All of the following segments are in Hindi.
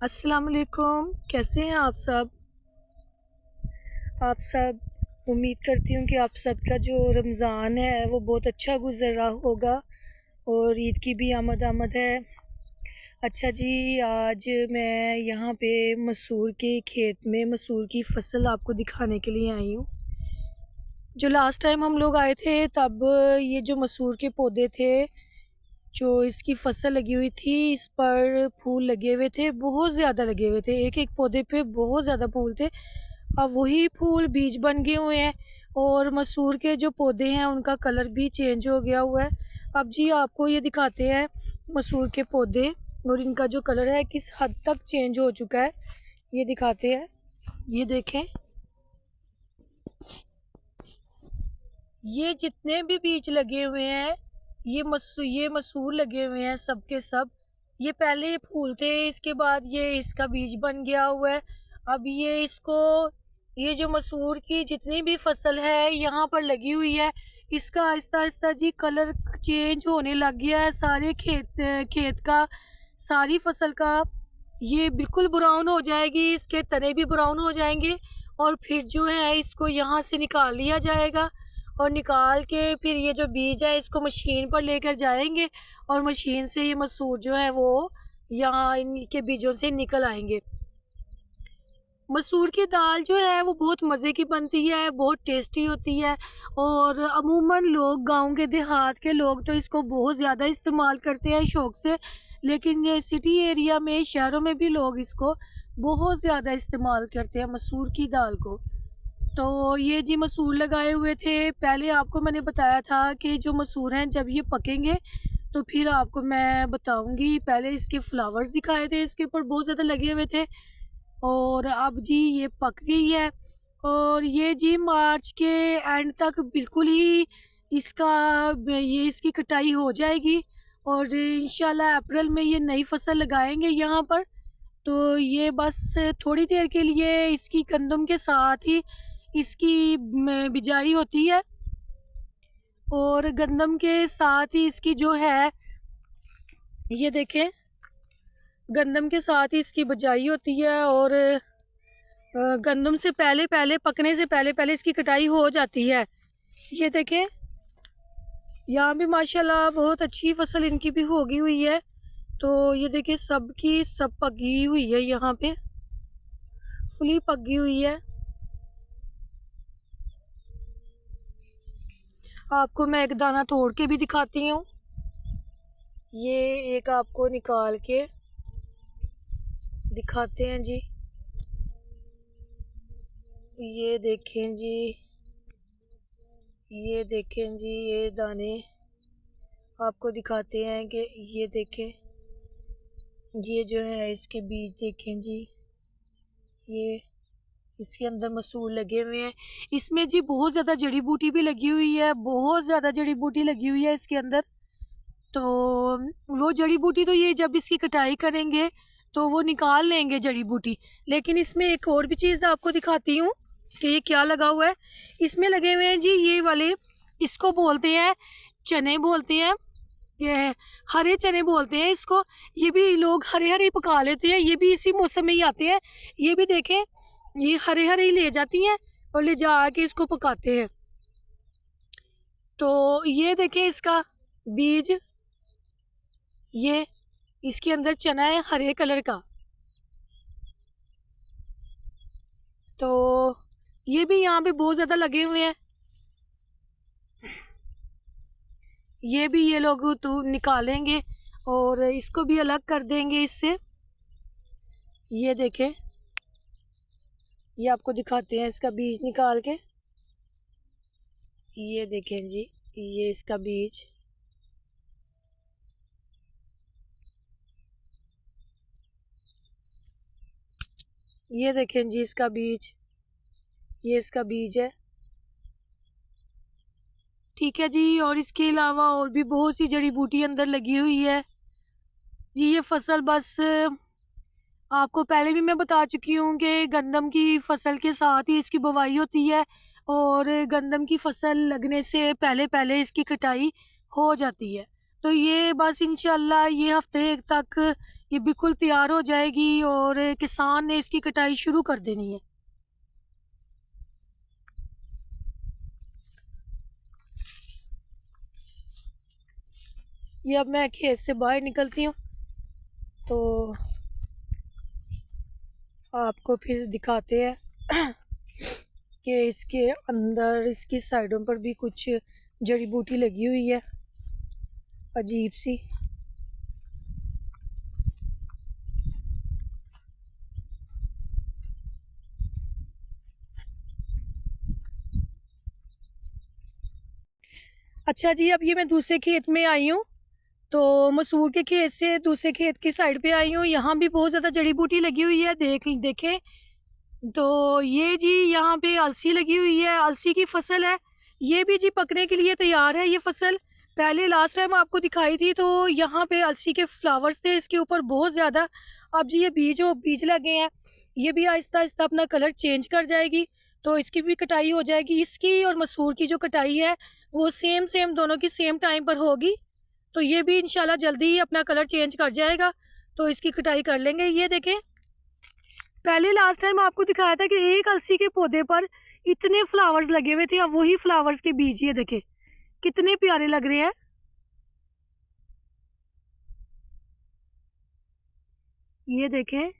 अस्सलाम वालेकुम। कैसे हैं आप सब उम्मीद करती हूँ कि आप सब का जो रमज़ान है वो बहुत अच्छा गुज़र रहा होगा और ईद की भी आमद आमद है। अच्छा जी, आज मैं यहाँ पे मसूर के खेत में मसूर की फ़सल आपको दिखाने के लिए आई हूँ। जो लास्ट टाइम हम लोग आए थे तब ये जो मसूर के पौधे थे, जो इसकी फसल लगी हुई थी, इस पर फूल लगे हुए थे, बहुत ज़्यादा लगे हुए थे। एक-एक पौधे पे बहुत ज़्यादा फूल थे। अब वही फूल बीज बन गए हुए हैं और मसूर के जो पौधे हैं उनका कलर भी चेंज हो गया हुआ है। अब जी आपको ये दिखाते हैं मसूर के पौधे और इनका जो कलर है किस हद तक चेंज हो चुका है, ये दिखाते हैं। ये देखें, ये जितने भी बीज लगे हुए हैं, ये मसूर लगे हुए हैं सब के सब। ये पहले फूल थे, इसके बाद ये इसका बीज बन गया हुआ है। अब ये जो मसूर की जितनी भी फसल है यहाँ पर लगी हुई है, इसका आहिस्ता आहिस्ता जी कलर चेंज होने लग गया है। सारे खेत का, सारी फसल का ये बिल्कुल ब्राउन हो जाएगी, इसके तने भी ब्राउन हो जाएंगे और फिर जो है इसको यहाँ से निकाल लिया जाएगा और निकाल के फिर ये जो बीज है इसको मशीन पर लेकर जाएंगे और मशीन से ये मसूर जो है वो यहाँ इनके बीजों से निकल आएंगे। मसूर की दाल जो है वो बहुत मज़े की बनती है, बहुत टेस्टी होती है और अमूमन लोग गांव के देहात के लोग तो इसको बहुत ज़्यादा इस्तेमाल करते हैं शौक़ से, लेकिन ये सिटी एरिया में, शहरों में भी लोग इसको बहुत ज़्यादा इस्तेमाल करते हैं मसूर की दाल को। तो ये जी मसूर लगाए हुए थे। पहले आपको मैंने बताया था कि जो मसूर हैं जब ये पकेंगे तो फिर आपको मैं बताऊंगी। पहले इसके फ्लावर्स दिखाए थे, इसके ऊपर बहुत ज़्यादा लगे हुए थे और अब जी ये पक गई है और ये जी मार्च के एंड तक बिल्कुल ही इसकी कटाई हो जाएगी और इंशाल्लाह अप्रैल में ये नई फसल लगाएंगे यहाँ पर। तो ये बस थोड़ी देर के लिए इसकी गंदम के साथ ही इसकी बिजाई होती है और गंदम के साथ ही इसकी जो है, ये देखें, गंदम के साथ ही इसकी बिजाई होती है और गंदम से पहले पहले, पकने से पहले पहले इसकी कटाई हो जाती है। ये देखें, यहाँ भी माशाल्लाह बहुत अच्छी फसल इनकी भी होगी हुई है। तो ये देखिए सबकी सब पकी हुई है, यहाँ पे फुली पकी हुई है। आपको मैं एक दाना तोड़ के भी दिखाती हूँ। ये एक आपको निकाल के दिखाते हैं जी। ये देखें जी, ये देखें जी, ये दाने आपको दिखाते हैं कि ये देखें, ये जो है इसके बीज देखें जी, ये इसके अंदर मसूर लगे हुए हैं। इसमें जी बहुत ज़्यादा जड़ी बूटी भी लगी हुई है, बहुत ज़्यादा जड़ी बूटी लगी हुई है इसके अंदर। तो वो जड़ी बूटी तो ये जब इसकी कटाई करेंगे तो वो निकाल लेंगे जड़ी बूटी। लेकिन इसमें एक और भी चीज़ आपको दिखाती हूँ कि ये क्या लगा हुआ है। इसमें लगे हुए हैं जी ये वाले, इसको बोलते हैं चने, बोलते हैं ये हरे चने बोलते हैं इसको। ये भी लोग हरे हरे पका लेते हैं, ये भी इसी मौसम में ही आते हैं। ये भी देखें, ये हरे हरे ही ले जाती हैं और ले जा के इसको पकाते हैं। तो ये देखें इसका बीज, ये इसके अंदर चना है हरे कलर का। तो ये भी यहाँ पे बहुत ज़्यादा लगे हुए हैं। ये भी ये लोग तो निकालेंगे और इसको भी अलग कर देंगे इससे। ये देखें, ये आपको दिखाते हैं इसका बीज निकाल के। ये देखें जी, ये इसका बीज, ये देखें जी इसका बीज, ये इसका बीज है। ठीक है जी, और इसके अलावा और भी बहुत सी जड़ी बूटी अंदर लगी हुई है जी। ये फसल बस आपको पहले भी मैं बता चुकी हूँ कि गंदम की फसल के साथ ही इसकी बुवाई होती है और गंदम की फसल लगने से पहले पहले इसकी कटाई हो जाती है। तो ये बस इंशाल्लाह ये हफ्ते तक ये बिल्कुल तैयार हो जाएगी और किसान ने इसकी कटाई शुरू कर देनी है। ये अब मैं खेत से बाहर निकलती हूँ तो आपको फिर दिखाते हैं कि इसके अंदर इसकी साइडों पर भी कुछ जड़ी बूटी लगी हुई है अजीब सी। अच्छा जी, अब ये मैं दूसरे खेत में आई हूँ, तो मसूर के खेत से दूसरे खेत की साइड पे आई हूँ। यहाँ भी बहुत ज़्यादा जड़ी बूटी लगी हुई है, देखें तो ये जी यहाँ पे अलसी लगी हुई है, अलसी की फसल है। ये भी जी पकने के लिए तैयार है ये फसल। पहले लास्ट टाइम आपको दिखाई थी तो यहाँ पे अलसी के फ्लावर्स थे इसके ऊपर बहुत ज़्यादा। अब जी ये बीज लगे हैं, ये भी आहिस्ता आहिस्ता अपना कलर चेंज कर जाएगी, तो इसकी भी कटाई हो जाएगी। इसकी और मसूर की जो कटाई है वो सेम सेम दोनों की सेम टाइम पर होगी, तो ये भी इंशाल्लाह जल्दी ही अपना कलर चेंज कर जाएगा, तो इसकी कटाई कर लेंगे। ये देखें, पहले लास्ट टाइम आपको दिखाया था कि एक अलसी के पौधे पर इतने फ्लावर्स लगे हुए थे, अब वही फ्लावर्स के बीज ये देखें कितने प्यारे लग रहे हैं। ये देखें,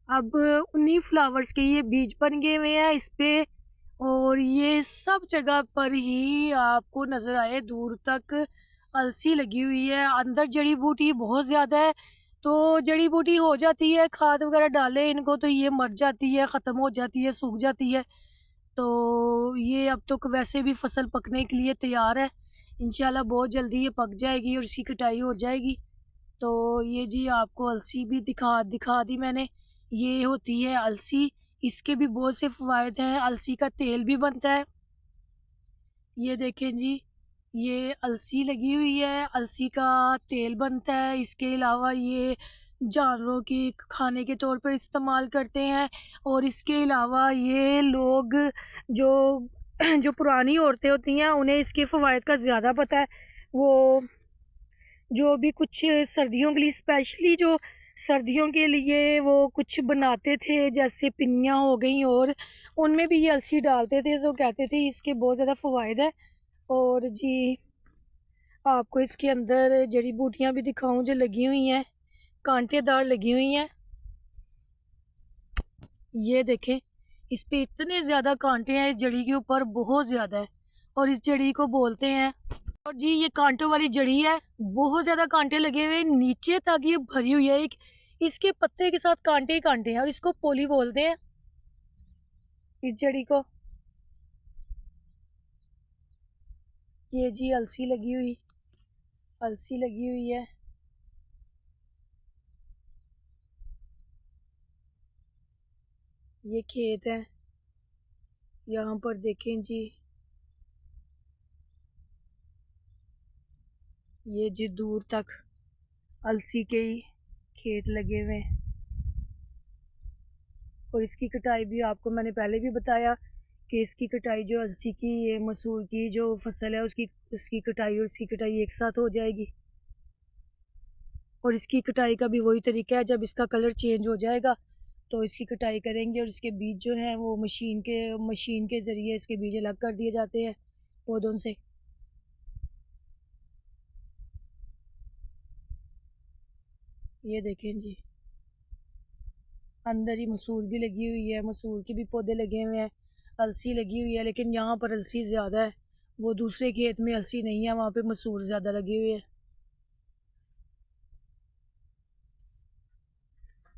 अब उन्हीं फ्लावर्स के ये बीज बन गए हुए हैं इस पे, और ये सब जगह पर ही आपको नज़र आए दूर तक अलसी लगी हुई है। अंदर जड़ी बूटी बहुत ज़्यादा है, तो जड़ी बूटी हो जाती है, खाद वगैरह डालें इनको तो ये मर जाती है, ख़त्म हो जाती है, सूख जाती है। तो ये अब तो वैसे भी फसल पकने के लिए तैयार है, इंशाल्लाह बहुत जल्दी ये पक जाएगी और इसकी कटाई हो जाएगी। तो ये जी आपको अलसी भी दिखा दी मैंने। ये होती है अलसी, इसके भी बहुत से फ़वाइद हैं, अलसी का तेल भी बनता है। ये देखें जी, ये अलसी लगी हुई है, अलसी का तेल बनता है। इसके अलावा ये जानवरों की खाने के तौर पर इस्तेमाल करते हैं, और इसके अलावा ये लोग जो जो पुरानी औरतें होती हैं उन्हें इसके फ़वाइद का ज़्यादा पता है। वो जो भी कुछ सर्दियों के लिए, स्पेशली जो सर्दियों के लिए वो कुछ बनाते थे जैसे पिन्नियाँ हो गई, और उनमें भी ये अलसी डालते थे, तो कहते थे इसके बहुत ज़्यादा फ़वाइद है। और जी आपको इसके अंदर जड़ी बूटियाँ भी दिखाऊं जो लगी हुई हैं, कांटेदार लगी हुई हैं। ये देखें, इस पे इतने ज़्यादा कांटे हैं इस जड़ी के ऊपर, बहुत ज़्यादा है, और इस जड़ी को बोलते हैं, और जी ये कांटों वाली जड़ी है, बहुत ज़्यादा कांटे लगे हुए नीचे तक ये भरी हुई है। एक इसके पत्ते के साथ कांटे ही कांटे हैं, और इसको पोली बोलते हैं इस जड़ी को। ये जी अलसी लगी हुई है। ये खेत है, यहाँ पर देखें जी, ये जी दूर तक अलसी के ही खेत लगे हुए हैं। और इसकी कटाई भी आपको मैंने पहले भी बताया कि इसकी कटाई जो अलसी की, ये मसूर की जो फसल है उसकी कटाई और इसकी कटाई एक साथ हो जाएगी। और इसकी कटाई का भी वही तरीका है, जब इसका कलर चेंज हो जाएगा तो इसकी कटाई करेंगे, और इसके बीज जो हैं वो मशीन के ज़रिए इसके बीज अलग कर दिए जाते हैं पौधों से। ये देखें जी, अंदर ही मसूर भी लगी हुई है, मसूर के भी पौधे लगे हुए हैं, अलसी लगी हुई है, लेकिन यहाँ पर अलसी ज़्यादा है, वो दूसरे खेत में अलसी नहीं है, वहाँ पे मसूर ज़्यादा लगी हुई है।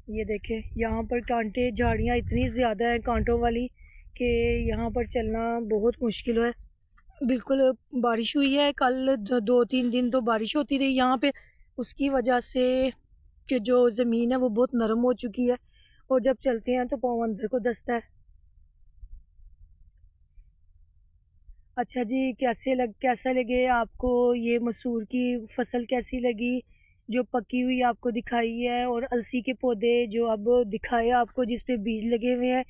ये देखें, यहाँ पर कांटे झाड़ियाँ इतनी ज़्यादा हैं कांटों वाली कि यहाँ पर चलना बहुत मुश्किल है। बिल्कुल बारिश हुई है कल, 2-3 दिन तो बारिश होती रही यहाँ पे, उसकी वजह से कि जो ज़मीन है वो बहुत नरम हो चुकी है, और जब चलते हैं तो पाँव अंदर को धंसता है। अच्छा जी, कैसा लगे आपको ये मसूर की फसल, कैसी लगी जो पकी हुई आपको दिखाई है, और अलसी के पौधे जो अब दिखाए आपको जिस पे बीज लगे हुए हैं,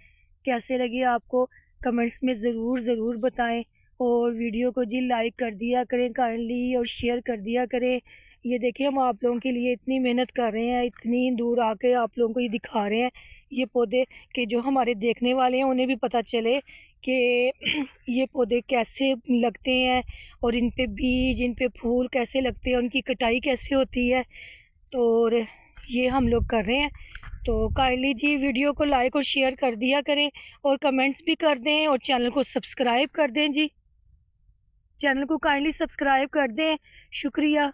कैसे लगे आपको कमेंट्स में ज़रूर बताएं। और वीडियो को जी लाइक कर दिया करें काइंडली, और शेयर कर दिया करें ये देखिए हम आप लोगों के लिए इतनी मेहनत कर रहे हैं, इतनी दूर आके आप लोगों को ये दिखा रहे हैं ये पौधे, कि जो हमारे देखने वाले हैं उन्हें भी पता चले कि ये पौधे कैसे लगते हैं और इन पे बीज, इन पे फूल कैसे लगते हैं, उनकी कटाई कैसे होती है। तो ये हम लोग कर रहे हैं। तो काइंडली जी वीडियो को लाइक और शेयर कर दिया करें और कमेंट्स भी कर दें और चैनल को सब्सक्राइब कर दें जी। चैनल को काइंडली सब्सक्राइब कर दें। शुक्रिया।